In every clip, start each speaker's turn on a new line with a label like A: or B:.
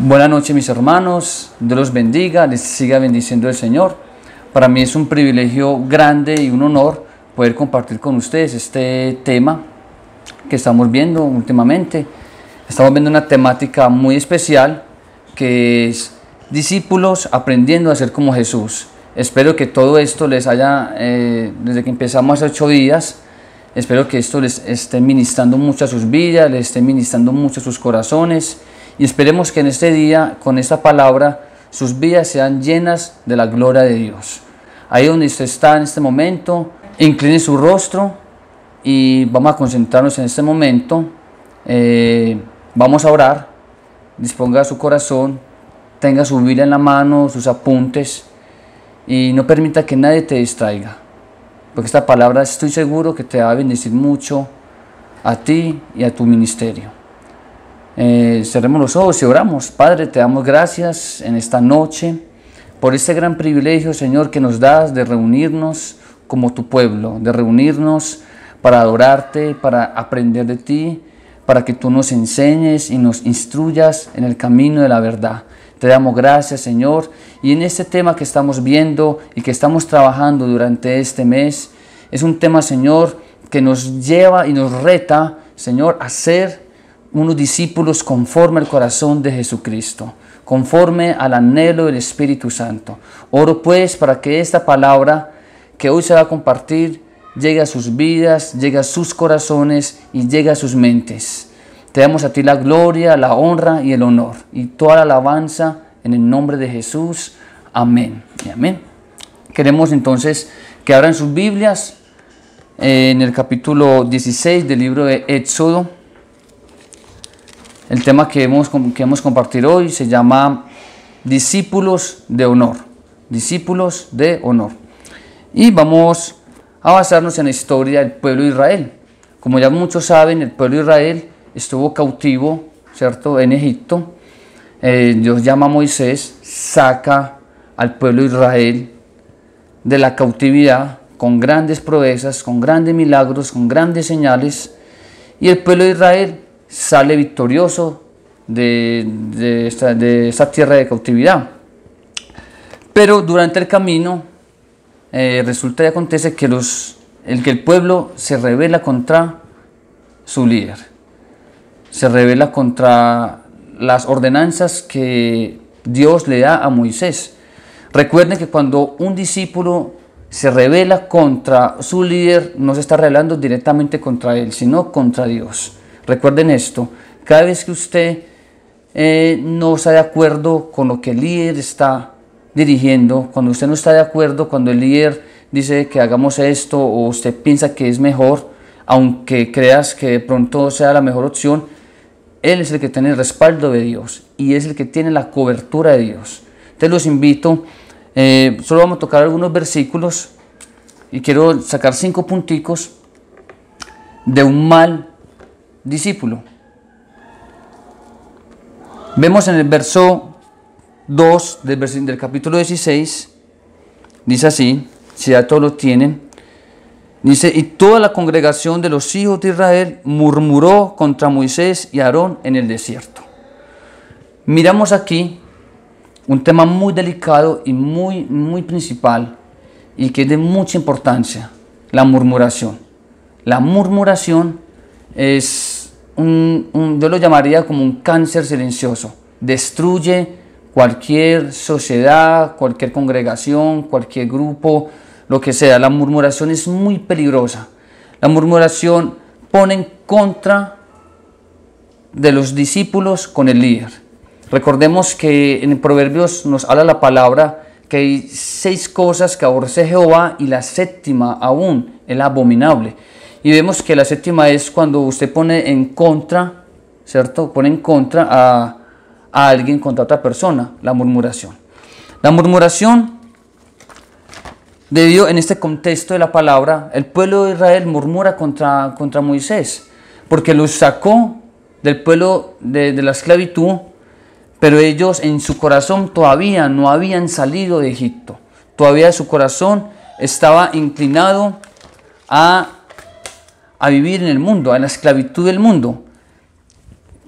A: Buenas noches, mis hermanos, Dios los bendiga, les siga bendiciendo el Señor. Para mí es un privilegio grande y un honor poder compartir con ustedes este tema que estamos viendo últimamente. Estamos viendo una temática muy especial que es discípulos aprendiendo a ser como Jesús. Espero que todo esto les haya, desde que empezamos hace 8 días, espero que esto les esté ministrando mucho a sus vidas, les esté ministrando mucho a sus corazones. Y esperemos que en este día, con esta palabra, sus vidas sean llenas de la gloria de Dios. Ahí donde usted está en este momento, incline su rostro y vamos a concentrarnos en este momento. Vamos a orar, disponga su corazón, tenga su Biblia en la mano, sus apuntes y no permita que nadie te distraiga. Porque esta palabra estoy seguro que te va a bendecir mucho a ti y a tu ministerio. Cerremos los ojos y oramos. Padre, te damos gracias en esta noche por este gran privilegio, Señor, que nos das de reunirnos como tu pueblo, de reunirnos para adorarte, para aprender de ti, para que tú nos enseñes y nos instruyas en el camino de la verdad. Te damos gracias, Señor, y en este tema que estamos viendo y que estamos trabajando durante este mes, es un tema, Señor, que nos lleva y nos reta, Señor, a ser unos discípulos conforme al corazón de Jesucristo, conforme al anhelo del Espíritu Santo. Oro pues para que esta palabra que hoy se va a compartir llegue a sus vidas, llegue a sus corazones y llegue a sus mentes. Te damos a ti la gloria, la honra y el honor y toda la alabanza en el nombre de Jesús. Amén y amén. Queremos entonces que abran sus Biblias en el capítulo 16 del libro de Éxodo. El tema que hemos compartir hoy se llama discípulos de honor. Discípulos de honor. Y vamos a basarnos en la historia del pueblo de Israel. Como ya muchos saben, el pueblo de Israel estuvo cautivo, ¿cierto?, en Egipto. Dios llama a Moisés, saca al pueblo de Israel de la cautividad con grandes proezas, con grandes milagros, con grandes señales. Y el pueblo de Israel sale victorioso de esta tierra de cautividad. Pero durante el camino resulta y acontece que el pueblo se rebela contra su líder, se rebela contra las ordenanzas que Dios le da a Moisés. Recuerden que cuando un discípulo se rebela contra su líder, no se está rebelando directamente contra él, sino contra Dios. Recuerden esto, cada vez que usted no está de acuerdo con lo que el líder está dirigiendo, cuando usted no está de acuerdo, cuando el líder dice que hagamos esto o usted piensa que es mejor, aunque creas que de pronto sea la mejor opción, él es el que tiene el respaldo de Dios y es el que tiene la cobertura de Dios. Entonces los invito, solo vamos a tocar algunos versículos y quiero sacar 5 punticos de un mal discípulo. Vemos en el verso 2 del capítulo 16, dice así, si ya todos lo tienen, dice: y toda la congregación de los hijos de Israel murmuró contra Moisés y Aarón en el desierto. Miramos aquí un tema muy delicado y muy principal y que es de mucha importancia, la murmuración. La murmuración es yo lo llamaría como un cáncer silencioso. Destruye cualquier sociedad, cualquier congregación, cualquier grupo, lo que sea. La murmuración es muy peligrosa. La murmuración pone en contra de los discípulos con el líder. Recordemos que en Proverbios nos habla la palabra que hay 6 cosas que aborrece Jehová y la séptima aún es abominable. Y vemos que la séptima es cuando usted pone en contra, ¿cierto? Pone en contra a alguien, contra otra persona, la murmuración. La murmuración, debido en este contexto de la palabra, el pueblo de Israel murmura contra Moisés, porque los sacó del pueblo de la esclavitud, pero ellos en su corazón todavía no habían salido de Egipto. Todavía su corazón estaba inclinado a vivir en el mundo, a la esclavitud del mundo.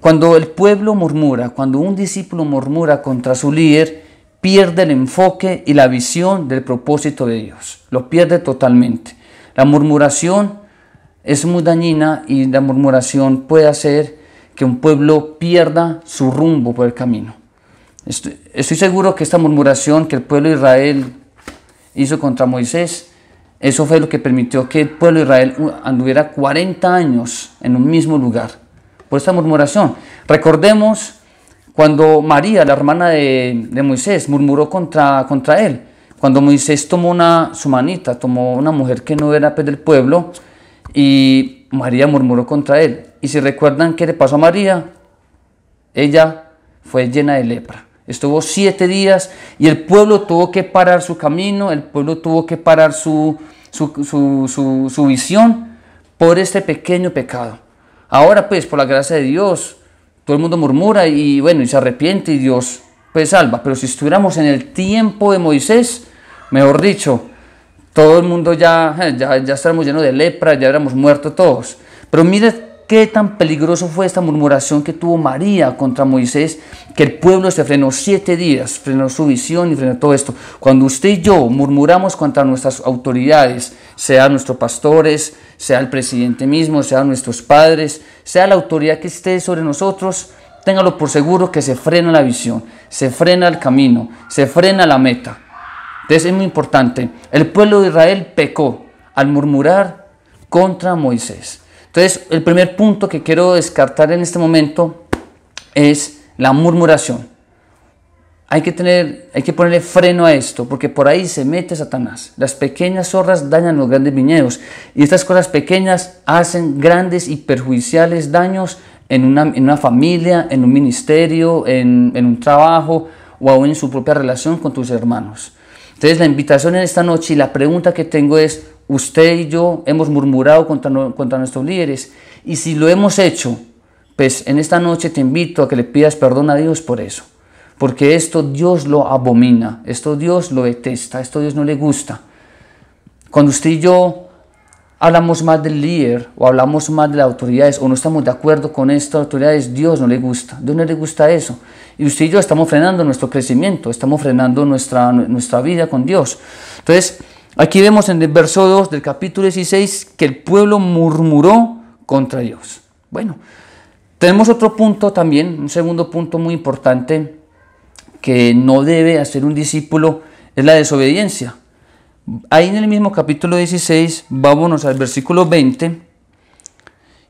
A: Cuando el pueblo murmura, cuando un discípulo murmura contra su líder, pierde el enfoque y la visión del propósito de Dios. Lo pierde totalmente. La murmuración es muy dañina y la murmuración puede hacer que un pueblo pierda su rumbo por el camino. Estoy seguro que esta murmuración que el pueblo de Israel hizo contra Moisés, eso fue lo que permitió que el pueblo de Israel anduviera 40 años en un mismo lugar, por esta murmuración. Recordemos cuando María, la hermana de Moisés, murmuró contra él, cuando Moisés tomó su manita, tomó una mujer que no era del pueblo, y María murmuró contra él. Y si recuerdan qué le pasó a María, ella fue llena de lepra. Estuvo 7 días y el pueblo tuvo que parar su camino, el pueblo tuvo que parar su visión por este pequeño pecado. Ahora pues, por la gracia de Dios, todo el mundo murmura y bueno, y se arrepiente y Dios pues salva. Pero si estuviéramos en el tiempo de Moisés, mejor dicho, todo el mundo ya estábamos llenos de lepra, ya éramos muertos todos. Pero mire qué tan peligroso fue esta murmuración que tuvo María contra Moisés, que el pueblo se frenó 7 días, frenó su visión y frenó todo esto. Cuando usted y yo murmuramos contra nuestras autoridades, sea nuestros pastores, sea el presidente mismo, sea nuestros padres, sea la autoridad que esté sobre nosotros, téngalo por seguro que se frena la visión, se frena el camino, se frena la meta. Entonces es muy importante. El pueblo de Israel pecó al murmurar contra Moisés. Entonces el primer punto que quiero descartar en este momento es la murmuración. Hay que ponerle freno a esto, porque por ahí se mete Satanás. Las pequeñas zorras dañan los grandes viñedos, y estas cosas pequeñas hacen grandes y perjudiciales daños en una familia, en un ministerio, en un trabajo o aún en su propia relación con tus hermanos. Entonces la invitación en esta noche y la pregunta que tengo es: usted y yo hemos murmurado contra nuestros líderes, y si lo hemos hecho, pues en esta noche te invito a que le pidas perdón a Dios por eso, porque esto Dios lo abomina, esto Dios lo detesta, esto Dios no le gusta. Cuando usted y yo hablamos más del líder o hablamos más de las autoridades o no estamos de acuerdo con estas autoridades, Dios no le gusta, Dios no le gusta eso. Y usted y yo estamos frenando nuestro crecimiento, estamos frenando nuestra vida con Dios. Entonces, aquí vemos en el verso 2 del capítulo 16 que el pueblo murmuró contra Dios. Bueno, tenemos otro punto también, un segundo punto muy importante que no debe hacer un discípulo, es la desobediencia. Ahí en el mismo capítulo 16, vámonos al versículo 20.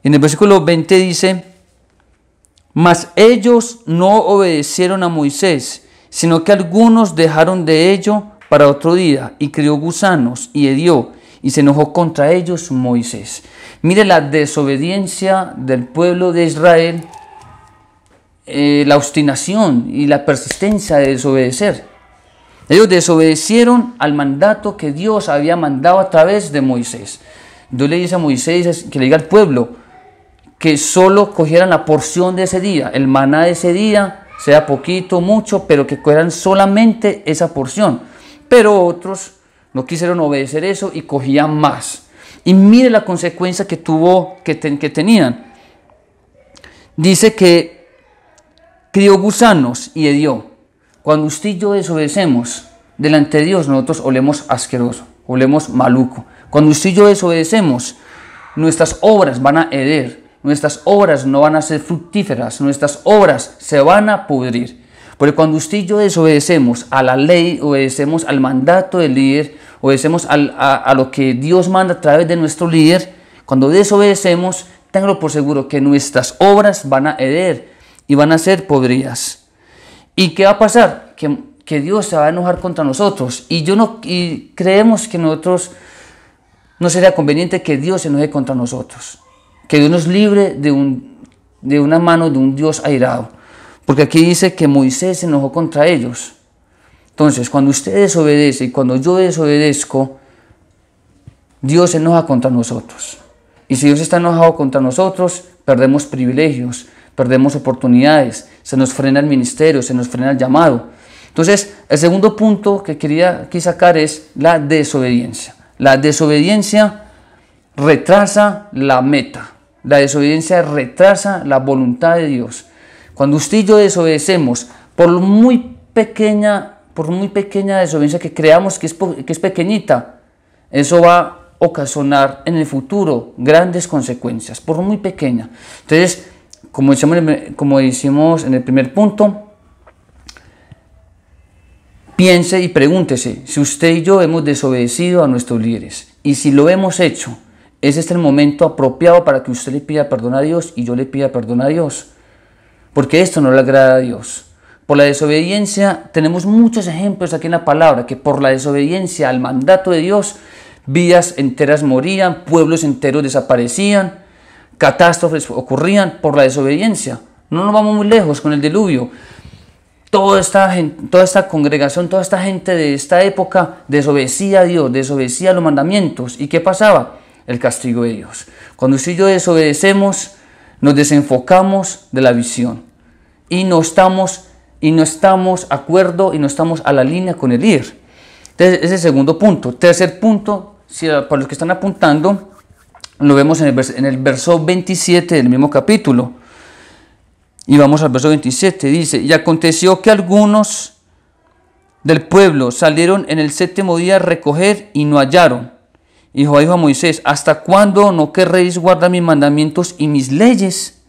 A: En el versículo 20 dice: mas ellos no obedecieron a Moisés, sino que algunos dejaron de ello para otro día, y crió gusanos y hedió, y se enojó contra ellos Moisés. Mire la desobediencia del pueblo de Israel, la obstinación y la persistencia de desobedecer. Ellos desobedecieron al mandato que Dios había mandado a través de Moisés. Dios le dice a Moisés que le diga al pueblo que solo cogieran la porción de ese día, el maná de ese día, sea poquito, mucho, pero que cogieran solamente esa porción. Pero otros no quisieron obedecer eso y cogían más. Y mire la consecuencia que tenían. Dice que crió gusanos y hedió. Cuando usted y yo desobedecemos delante de Dios, nosotros olemos asqueroso, olemos maluco. Cuando usted y yo desobedecemos, nuestras obras van a heder, nuestras obras no van a ser fructíferas, nuestras obras se van a pudrir. Porque cuando usted y yo desobedecemos a la ley, obedecemos al mandato del líder, obedecemos a lo que Dios manda a través de nuestro líder, cuando desobedecemos, téngalo por seguro que nuestras obras van a heder y van a ser podridas. ¿Y qué va a pasar? Que Dios se va a enojar contra nosotros. Y creemos que nosotros no sería conveniente que Dios se enoje contra nosotros. Que Dios nos libre de una mano de un Dios airado. Porque aquí dice que Moisés se enojó contra ellos. Entonces, cuando usted desobedece y cuando yo desobedezco, Dios se enoja contra nosotros. Y si Dios está enojado contra nosotros, perdemos privilegios, perdemos oportunidades, se nos frena el ministerio, se nos frena el llamado. Entonces, el segundo punto que quería aquí sacar es la desobediencia. La desobediencia retrasa la meta. La desobediencia retrasa la voluntad de Dios. Cuando usted y yo desobedecemos, por muy pequeña desobediencia que creamos que es pequeñita, eso va a ocasionar en el futuro grandes consecuencias, por muy pequeña. Entonces, como decimos en el primer punto, piense y pregúntese si usted y yo hemos desobedecido a nuestros líderes. Y si lo hemos hecho, ¿es este el momento apropiado para que usted le pida perdón a Dios y yo le pida perdón a Dios? Porque esto no le agrada a Dios. Por la desobediencia, tenemos muchos ejemplos aquí en la palabra, que por la desobediencia al mandato de Dios, vidas enteras morían, pueblos enteros desaparecían, catástrofes ocurrían por la desobediencia. No nos vamos muy lejos con el diluvio. Toda esta congregación, toda esta gente de esta época desobedecía a Dios, desobedecía a los mandamientos. ¿Y qué pasaba? El castigo de Dios. Cuando usted y yo desobedecemos, nos desenfocamos de la visión y no estamos acuerdo y no estamos a la línea con el líder. Entonces, ese es el segundo punto. Tercer punto, para los que están apuntando, lo vemos en el verso 27 del mismo capítulo. Y vamos al verso 27, dice: y aconteció que algunos del pueblo salieron en el 7º día a recoger y no hallaron. Y Jehová dijo a Moisés: ¿hasta cuándo no querréis guardar mis mandamientos y mis leyes?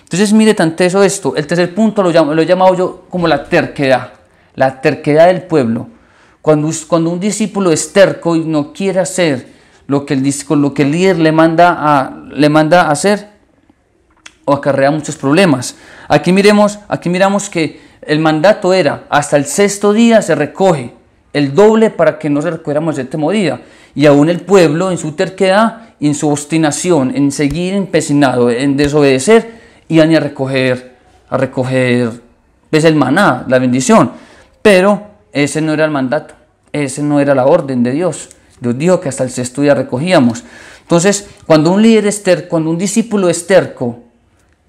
A: Entonces mire tan teso esto. El tercer punto lo he llamado yo como la terquedad del pueblo. Cuando un discípulo es terco y no quiere hacer lo que el líder le manda a hacer, o acarrea muchos problemas. Aquí miramos que el mandato era: hasta el 6º día se recoge, el doble para que no se recogiéramos el 7º día. Y aún el pueblo, en su terquedad y en su obstinación, en seguir empecinado, en desobedecer, iban a recoger pues, el maná, la bendición. Pero ese no era el mandato, ese no era la orden de Dios. Dios dijo que hasta el 6º día recogíamos. Entonces, cuando un líder es terco, cuando un discípulo es terco,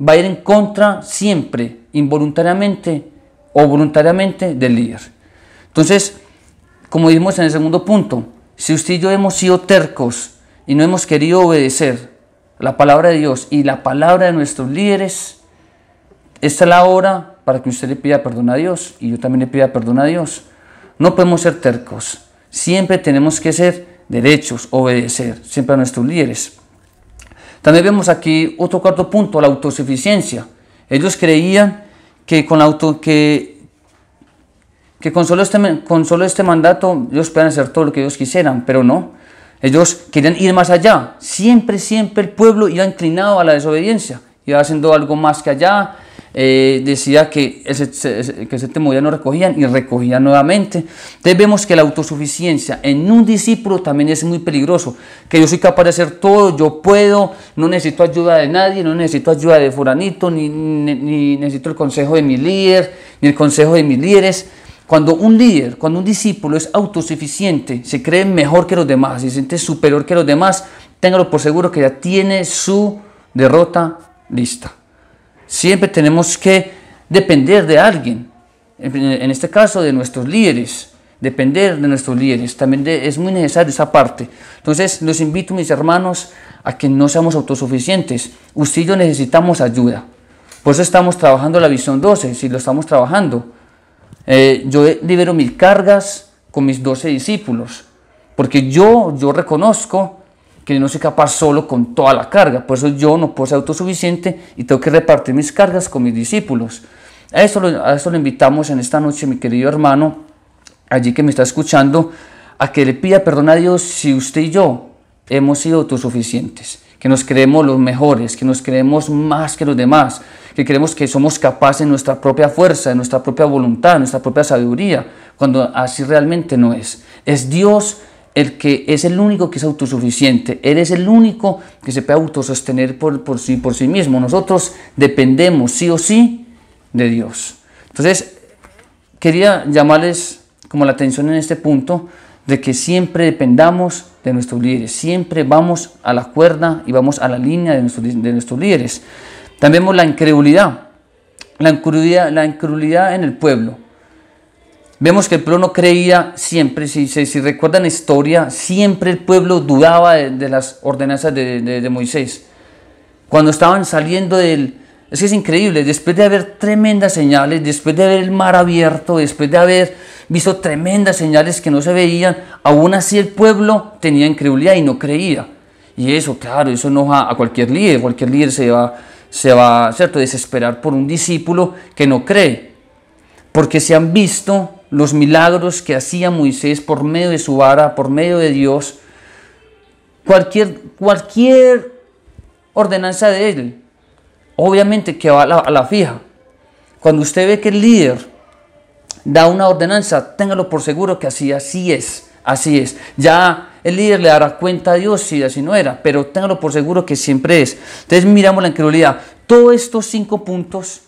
A: va a ir en contra siempre, involuntariamente o voluntariamente, del líder. Entonces, como dijimos en el segundo punto, si usted y yo hemos sido tercos y no hemos querido obedecer la palabra de Dios y la palabra de nuestros líderes, esta es la hora para que usted le pida perdón a Dios y yo también le pida perdón a Dios. No podemos ser tercos, siempre tenemos que ser derechos, obedecer siempre a nuestros líderes. También vemos aquí otro cuarto punto, la autosuficiencia. Ellos creían que con solo este mandato ellos podían hacer todo lo que ellos quisieran, pero no. Ellos querían ir más allá. Siempre el pueblo iba inclinado a la desobediencia. Iba haciendo algo más que allá. Decía que el 7º día no recogían y recogían nuevamente. Entonces vemos que la autosuficiencia en un discípulo también es muy peligroso, que yo soy capaz de hacer todo, yo puedo, no necesito ayuda de nadie, no necesito ayuda de fulanito, ni necesito el consejo de mi líder, ni el consejo de mis líderes. Cuando un discípulo es autosuficiente, se cree mejor que los demás, se siente superior que los demás, téngalo por seguro que ya tiene su derrota lista. Siempre tenemos que depender de alguien, en este caso de nuestros líderes, depender de nuestros líderes, también es muy necesario esa parte. Entonces los invito, mis hermanos, a que no seamos autosuficientes. Usted y yo necesitamos ayuda, por eso estamos trabajando la visión 12, si lo estamos trabajando. Yo libero mis cargas con mis 12 discípulos, porque yo reconozco que no soy capaz solo con toda la carga, por eso yo no puedo ser autosuficiente y tengo que repartir mis cargas con mis discípulos. A eso lo invitamos en esta noche, mi querido hermano, allí que me está escuchando, a que le pida perdón a Dios si usted y yo hemos sido autosuficientes, que nos creemos los mejores, que nos creemos más que los demás, que creemos que somos capaces en nuestra propia fuerza, en nuestra propia voluntad, en nuestra propia sabiduría, cuando así realmente no es. Es Dios el que es el único que es autosuficiente. Él es el único que se puede autosostener por sí mismo. Nosotros dependemos sí o sí de Dios. Entonces, quería llamarles como la atención en este punto de que siempre dependamos de nuestros líderes. Siempre vamos a la cuerda y vamos a la línea de nuestros líderes. También vemos la incredulidad. La incredulidad en el pueblo. Vemos que el pueblo no creía siempre, si recuerdan la historia, siempre el pueblo dudaba de las ordenanzas de Moisés. Cuando estaban saliendo del... Es que es increíble, después de haber tremendas señales, después de ver el mar abierto, después de haber visto tremendas señales que no se veían, aún así el pueblo tenía incredulidad y no creía. Y eso, claro, eso enoja a cualquier líder se va, ¿cierto?, desesperar por un discípulo que no cree. Porque se han visto los milagros que hacía Moisés por medio de su vara, por medio de Dios. Cualquier ordenanza de él, obviamente que va a la fija. Cuando usted ve que el líder da una ordenanza, téngalo por seguro que así es. Ya el líder le dará cuenta a Dios si así no era, pero téngalo por seguro que siempre es. Entonces miramos la incredulidad. Todos estos 5 puntos,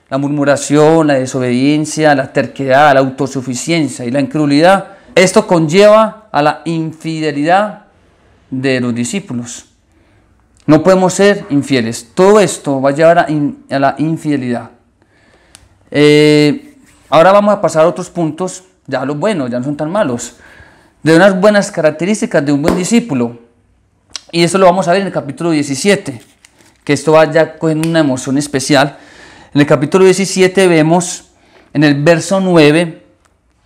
A: la murmuración, la desobediencia, la terquedad, la autosuficiencia y la incredulidad, esto conlleva a la infidelidad de los discípulos. No podemos ser infieles. Todo esto va a llevar a la infidelidad. Ahora vamos a pasar a otros puntos, ya los buenos, ya no son tan malos, de unas buenas características de un buen discípulo. Y esto lo vamos a ver en el capítulo 17, que esto va ya con una emoción especial. En el capítulo 17 vemos en el verso 9,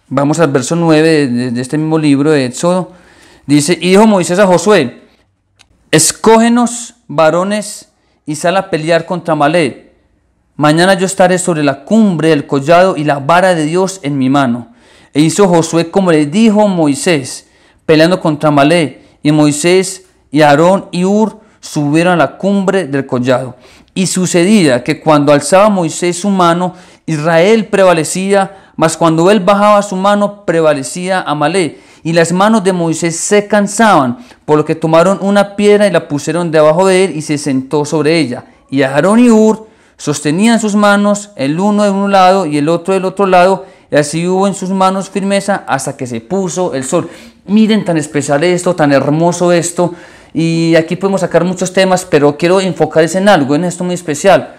A: vamos al verso 9 de este mismo libro de Éxodo, dice: y dijo Moisés a Josué: escógenos varones y sal a pelear contra Amalec. Mañana yo estaré sobre la cumbre del collado y la vara de Dios en mi mano. E hizo Josué como le dijo Moisés, peleando contra Amalec. Y Moisés y Aarón y Hur subieron a la cumbre del collado. Y sucedía que cuando alzaba Moisés su mano, Israel prevalecía, mas cuando él bajaba su mano, prevalecía Amalec. Y las manos de Moisés se cansaban, por lo que tomaron una piedra y la pusieron debajo de él y se sentó sobre ella. Y Aarón y Hur sostenían sus manos, el uno de un lado y el otro del otro lado, y así hubo en sus manos firmeza hasta que se puso el sol. Miren tan especial esto, tan hermoso esto, y aquí podemos sacar muchos temas, pero quiero enfocarse en algo, en esto muy especial.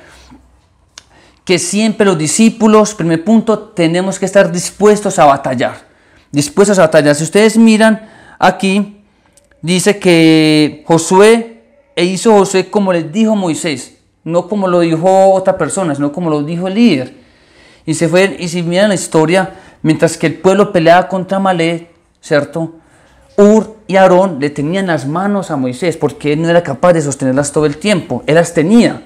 A: Que siempre los discípulos, primer punto, tenemos que estar dispuestos a batallar. Dispuestos a batallar. Si ustedes miran aquí, dice que hizo Josué como les dijo Moisés, no como lo dijo otra persona, sino como lo dijo el líder. Y si miran la historia, mientras que el pueblo peleaba contra Amalec, ¿cierto?, Hur y Aarón le tenían las manos a Moisés, porque él no era capaz de sostenerlas todo el tiempo, él las tenía.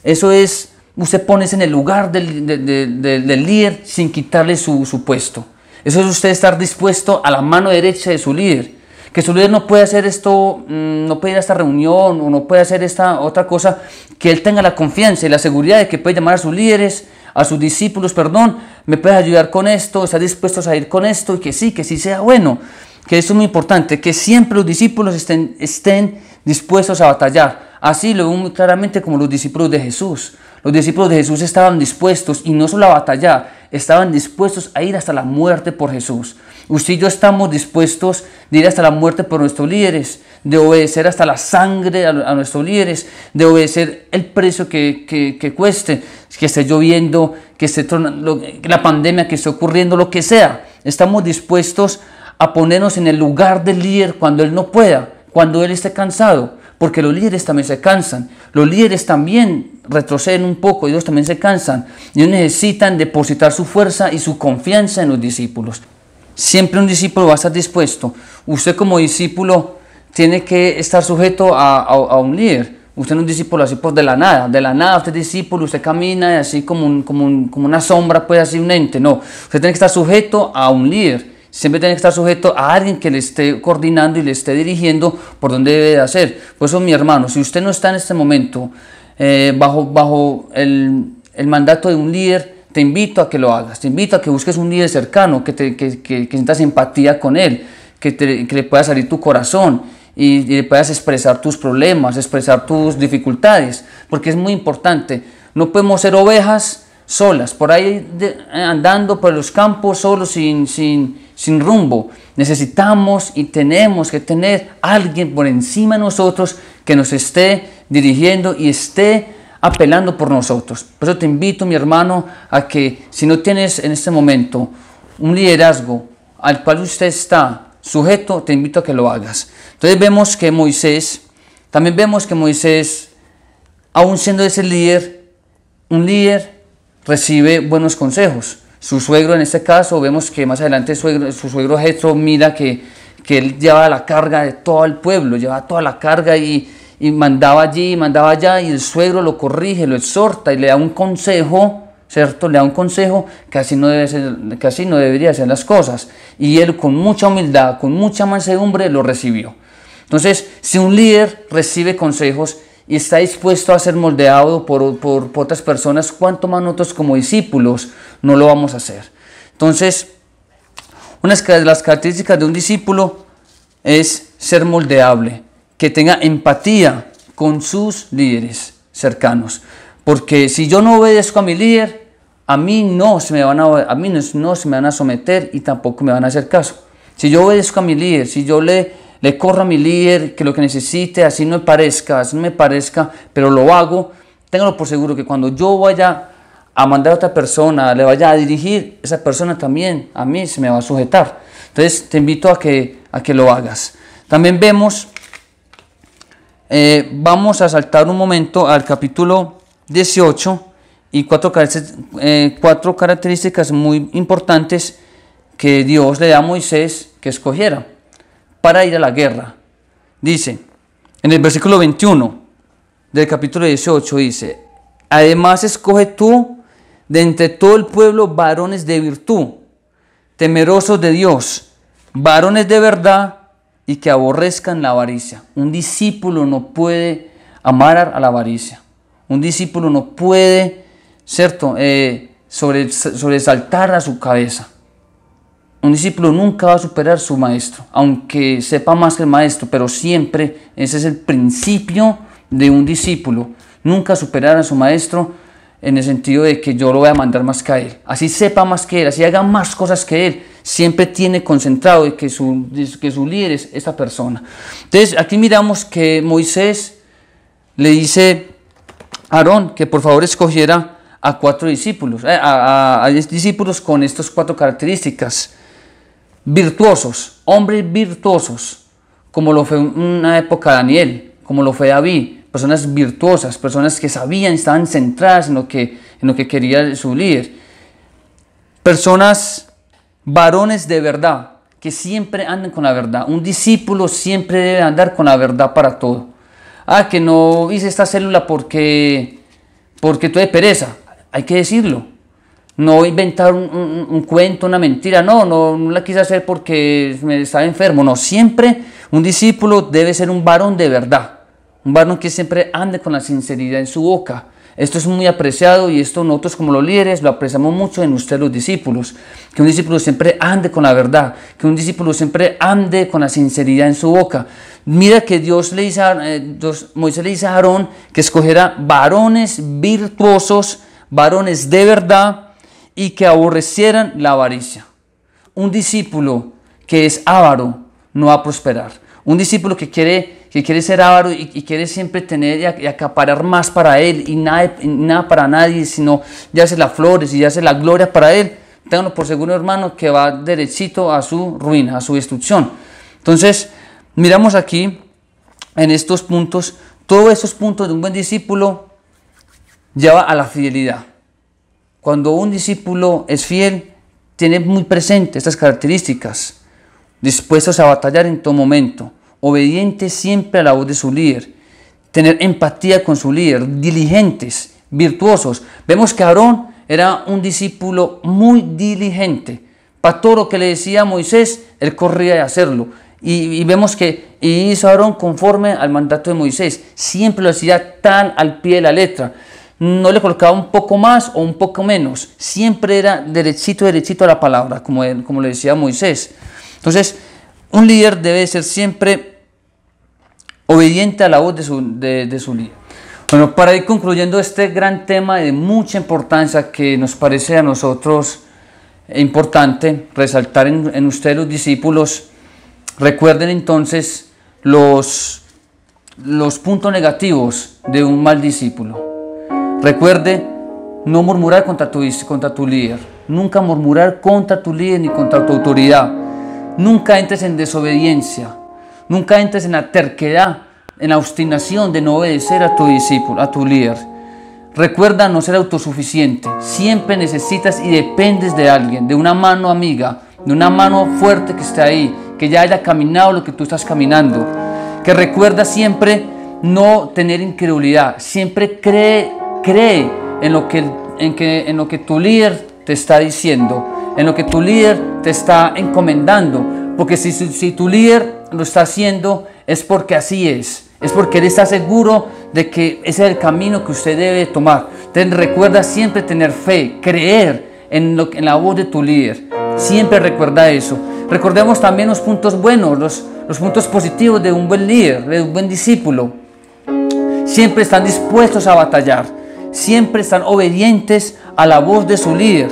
A: Eso es, usted pone en el lugar del líder sin quitarle su puesto. Eso es usted estar dispuesto a la mano derecha de su líder. Que su líder no puede hacer esto, no puede ir a esta reunión o no puede hacer esta otra cosa, que él tenga la confianza y la seguridad de que puede llamar a sus líderes, a sus discípulos, me puedes ayudar con esto, estás dispuestos a ir con esto, y que sí sea bueno. Que esto es muy importante, que siempre los discípulos estén dispuestos a batallar. Así lo vemos muy claramente como los discípulos de Jesús. Los discípulos de Jesús estaban dispuestos, y no solo a batallar, estaban dispuestos a ir hasta la muerte por Jesús. Usted y yo estamos dispuestos de ir hasta la muerte por nuestros líderes, de obedecer hasta la sangre a nuestros líderes, de obedecer el precio que cueste, que esté lloviendo, que esté la pandemia que esté ocurriendo, lo que sea. Estamos dispuestos a ponernos en el lugar del líder cuando él no pueda, cuando él esté cansado, porque los líderes también se cansan, los líderes también retroceden un poco, ellos también se cansan, y ellos necesitan depositar su fuerza y su confianza en los discípulos. Siempre un discípulo va a estar dispuesto. Usted como discípulo tiene que estar sujeto a un líder. Usted no es un discípulo así de la nada usted es discípulo, usted camina así como una sombra, pues así un ente. No, usted tiene que estar sujeto a un líder. Siempre tiene que estar sujeto a alguien que le esté coordinando y le esté dirigiendo por donde debe de hacer. Por eso, mi hermano, si usted no está en este momento bajo el mandato de un líder, te invito a que lo hagas, te invito a que busques un líder cercano, que sientas empatía con él, que le pueda salir tu corazón y le puedas expresar tus problemas, expresar tus dificultades, porque es muy importante. No podemos ser ovejas solas, por ahí andando por los campos solos sin rumbo. Necesitamos y tenemos que tener alguien por encima de nosotros que nos esté dirigiendo y esté apelando por nosotros. Por eso te invito, mi hermano, a que si no tienes en este momento un liderazgo al cual usted está sujeto, te invito a que lo hagas. Entonces también vemos que Moisés aún siendo ese líder, un líder recibe buenos consejos. Su suegro, en este caso, vemos que más adelante su suegro Jetro mira que él llevaba la carga de todo el pueblo, llevaba toda la carga y mandaba allí, mandaba allá, y el suegro lo corrige, lo exhorta y le da un consejo, ¿cierto? Le da un consejo que así no debería ser las cosas. Y él, con mucha humildad, con mucha mansedumbre, lo recibió. Entonces, si un líder recibe consejos y está dispuesto a ser moldeado por otras personas, ¿cuánto más nosotros como discípulos no lo vamos a hacer? Entonces, una de las características de un discípulo es ser moldeable, que tenga empatía con sus líderes cercanos. Porque si yo no obedezco a mi líder, a mí no se me van a someter y tampoco me van a hacer caso. Si yo obedezco a mi líder, si yo le corro a mi líder que lo que necesite, así no me parezca, pero lo hago, téngalo por seguro que cuando yo vaya a mandar a otra persona, le vaya a dirigir, esa persona también a mí se me va a sujetar. Entonces te invito a que lo hagas. También vemos, vamos a saltar un momento al capítulo 18 y cuatro características muy importantes que Dios le da a Moisés que escogiera para ir a la guerra. Dice, en el versículo 21 del capítulo 18 dice: además escoge tú de entre todo el pueblo varones de virtud, temerosos de Dios, varones de verdad y que aborrezcan la avaricia. Un discípulo no puede amar a la avaricia. Un discípulo no puede, ¿cierto?, sobresaltar a su cabeza. Un discípulo nunca va a superar a su maestro, aunque sepa más que el maestro, pero siempre ese es el principio de un discípulo. Nunca superar a su maestro en el sentido de que yo lo voy a mandar más que a él. Así sepa más que él, así haga más cosas que él. Siempre tiene concentrado de que su líder es esta persona. Entonces aquí miramos que Moisés le dice a Aarón que por favor escogiera a 4 discípulos, a 10 discípulos con estas 4 características. Virtuosos, hombres virtuosos, como lo fue en una época Daniel, como lo fue David, personas virtuosas, personas que sabían, estaban centradas en lo que quería su líder. Personas, varones de verdad, que siempre anden con la verdad. Un discípulo siempre debe andar con la verdad para todo. Que no hice esta célula porque tuve pereza, hay que decirlo. No inventar un cuento, una mentira, no la quise hacer porque me estaba enfermo. No, siempre un discípulo debe ser un varón de verdad, un varón que siempre ande con la sinceridad en su boca. Esto es muy apreciado y esto nosotros como los líderes lo apreciamos mucho en ustedes los discípulos. Que un discípulo siempre ande con la verdad, que un discípulo siempre ande con la sinceridad en su boca. Mira que Moisés le dice a Aarón que escogiera varones virtuosos, varones de verdad y que aborrecieran la avaricia. Un discípulo que es avaro no va a prosperar. Un discípulo que quiere ser avaro y quiere siempre tener y acaparar más para él y nada para nadie, sino ya hace las flores y ya hace la gloria para él, ténganlo por seguro, hermano, que va derechito a su ruina, a su destrucción. Entonces, miramos aquí en estos puntos, todos estos puntos de un buen discípulo lleva a la fidelidad. Cuando un discípulo es fiel, tiene muy presente estas características, dispuestos a batallar en todo momento, obedientes siempre a la voz de su líder, tener empatía con su líder, diligentes, virtuosos. Vemos que Aarón era un discípulo muy diligente. Para todo lo que le decía a Moisés, él corría a hacerlo. Y vemos que hizo Aarón conforme al mandato de Moisés. Siempre lo hacía tan al pie de la letra. No le colocaba un poco más o un poco menos. Siempre era derechito a la palabra, como le decía Moisés. Entonces, un líder debe ser siempre obediente a la voz de su líder. Bueno, para ir concluyendo este gran tema de mucha importancia que nos parece a nosotros importante resaltar en ustedes los discípulos, recuerden entonces los puntos negativos de un mal discípulo. Recuerde no murmurar contra tu líder, nunca murmurar contra tu líder ni contra tu autoridad. Nunca entres en desobediencia, nunca entres en la terquedad en la obstinación de no obedecer a tu discípulo, a tu líder. Recuerda no ser autosuficiente. Siempre necesitas y dependes de alguien, de una mano amiga, de una mano fuerte que esté ahí, que ya haya caminado lo que tú estás caminando. Que recuerda siempre no tener incredulidad. Siempre cree en lo que tu líder te está diciendo, en lo que tu líder te está encomendando. Porque si tu líder lo está haciendo, es porque así es porque él está seguro de que ese es el camino que usted debe tomar. Entonces recuerda siempre tener fe, creer en la voz de tu líder. Siempre recuerda eso. Recordemos también los puntos buenos, los puntos positivos de un buen líder, de un buen discípulo. Siempre están dispuestos a batallar, siempre están obedientes a la voz de su líder,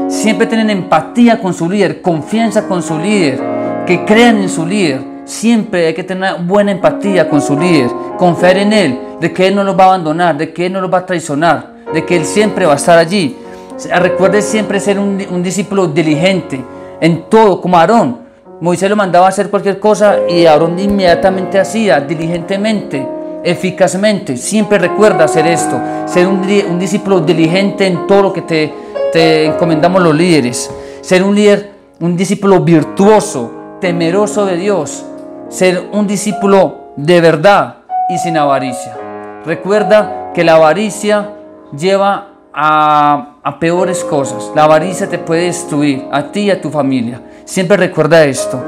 A: siempre tienen empatía con su líder, confianza con su líder, que crean en su líder. Siempre hay que tener buena empatía con su líder, confiar en él, de que él no los va a abandonar, de que él no los va a traicionar, de que él siempre va a estar allí. Recuerde siempre ser un discípulo diligente en todo, como Aarón. Moisés lo mandaba a hacer cualquier cosa y Aarón inmediatamente hacía, diligentemente, eficazmente. Siempre recuerda hacer esto, ser un discípulo diligente en todo lo que te encomendamos los líderes. Ser un líder, un discípulo virtuoso, temeroso de Dios. Ser un discípulo de verdad y sin avaricia. Recuerda que la avaricia lleva a peores cosas. La avaricia te puede destruir a ti y a tu familia. Siempre recuerda esto.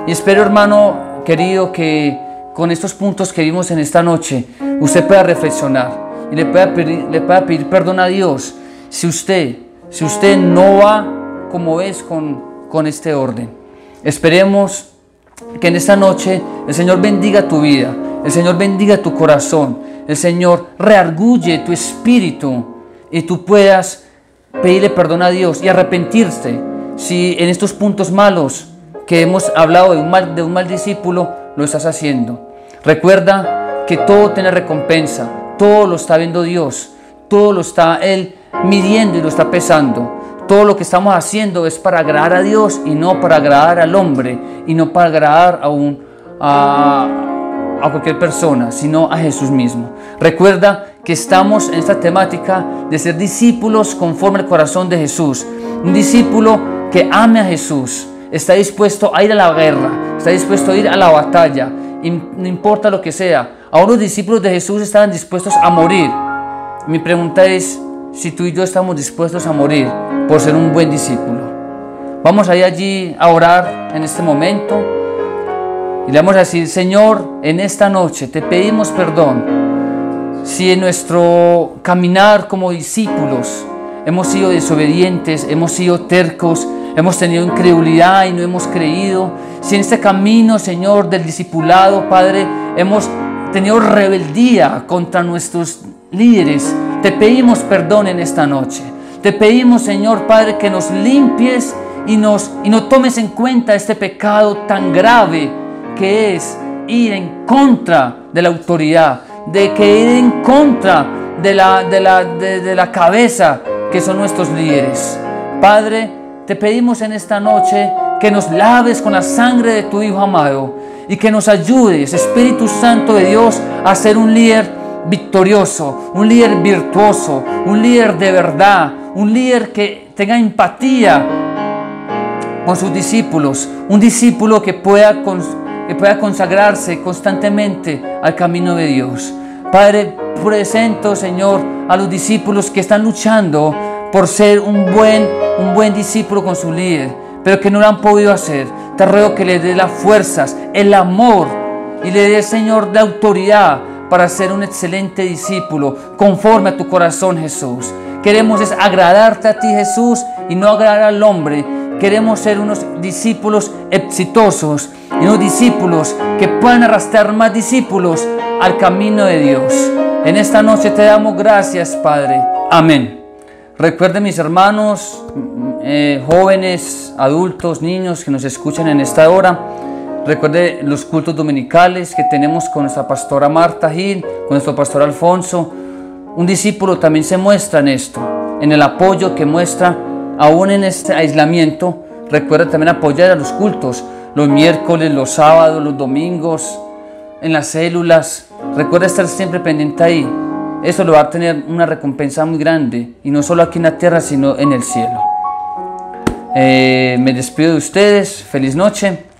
A: Y espero, hermano querido, que con estos puntos que vimos en esta noche, usted pueda reflexionar y le pueda pedir perdón a Dios si usted no va como es con este orden. Esperemos que en esta noche el Señor bendiga tu vida, el Señor bendiga tu corazón, el Señor reargulle tu espíritu y tú puedas pedirle perdón a Dios y arrepentirte si en estos puntos malos que hemos hablado de un mal discípulo lo estás haciendo. Recuerda que todo tiene recompensa, todo lo está viendo Dios, todo lo está Él midiendo y lo está pesando. Todo lo que estamos haciendo es para agradar a Dios y no para agradar al hombre y no para agradar a cualquier persona, sino a Jesús mismo. Recuerda que estamos en esta temática de ser discípulos conforme al corazón de Jesús. Un discípulo que ame a Jesús, está dispuesto a ir a la guerra, está dispuesto a ir a la batalla, y no importa lo que sea. Aún los discípulos de Jesús estaban dispuestos a morir. Mi pregunta es si tú y yo estamos dispuestos a morir por ser un buen discípulo. Vamos a ir allí a orar en este momento y le vamos a decir: Señor, en esta noche te pedimos perdón si en nuestro caminar como discípulos hemos sido desobedientes, hemos sido tercos, hemos tenido incredulidad y no hemos creído. Si en este camino, Señor, del discipulado, Padre, hemos tenido rebeldía contra nuestros líderes, te pedimos perdón en esta noche. Te pedimos, Señor Padre, que nos limpies y no tomes en cuenta este pecado tan grave que es ir en contra de la autoridad, de que ir en contra de la cabeza que son nuestros líderes. Padre, te pedimos en esta noche que nos laves con la sangre de tu Hijo amado y que nos ayudes, Espíritu Santo de Dios, a ser un líder victorioso, un líder virtuoso, un líder de verdad, un líder que tenga empatía con sus discípulos, un discípulo que pueda consagrarse constantemente al camino de Dios. Padre, presento, Señor, a los discípulos que están luchando por ser un buen discípulo con su líder, pero que no lo han podido hacer. Te ruego que le des las fuerzas, el amor y le des, Señor, la autoridad para ser un excelente discípulo conforme a tu corazón, Jesús. Queremos es agradarte a ti, Jesús, y no agradar al hombre. Queremos ser unos discípulos exitosos y unos discípulos que puedan arrastrar más discípulos al camino de Dios. En esta noche te damos gracias, Padre. Amén. Recuerden, mis hermanos, jóvenes, adultos, niños que nos escuchan en esta hora, recuerde los cultos dominicales que tenemos con nuestra pastora Marta Gil, con nuestro pastor Alfonso. Un discípulo también se muestra en esto, en el apoyo que muestra aún en este aislamiento. Recuerda también apoyar a los cultos, los miércoles, los sábados, los domingos, en las células. Recuerda estar siempre pendiente ahí. Eso lo va a tener una recompensa muy grande, y no solo aquí en la tierra, sino en el cielo. Me despido de ustedes. Feliz noche.